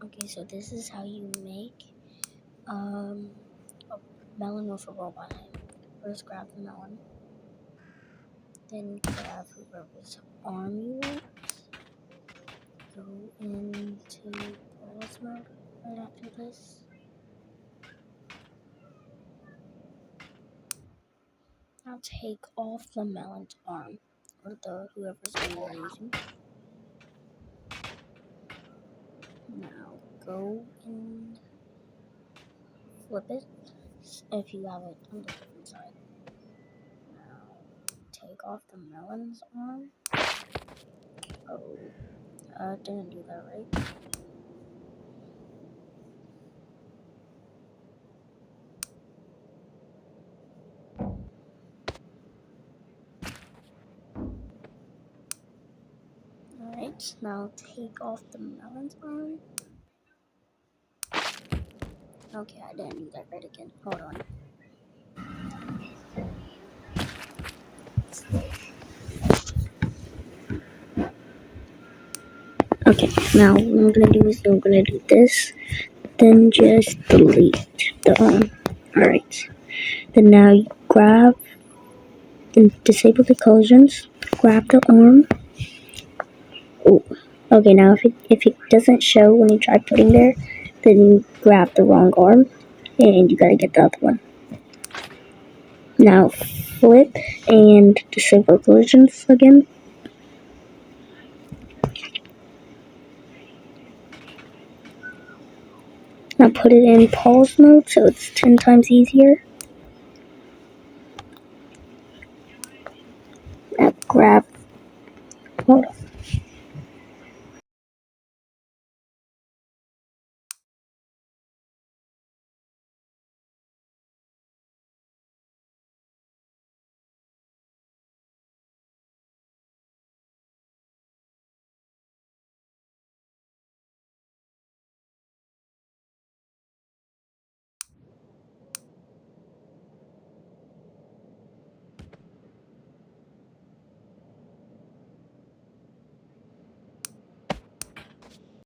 Okay, so this is how you make a melon with a robot head. First grab the melon, then grab whoever's arm you want. Go into pause mode right after this. Now take off the melon's arm, or whoever's arm you're using. Now go and flip it if you have it on the different side. Now take off the melon's arm. Oh, didn't do that right. Alright, now take off the melon's arm. Okay, I didn't do that right again. Hold on. Okay, now what I'm gonna do is I'm gonna do this, then just delete the arm. Alright. Then now you grab and disable the collisions, grab the arm. Oh, okay, now if it doesn't show when you try putting there, then you grab the wrong arm and you gotta get the other one. Now flip and disable collisions again. Now put it in pause mode so it's 10 times easier. Now grab, hold on.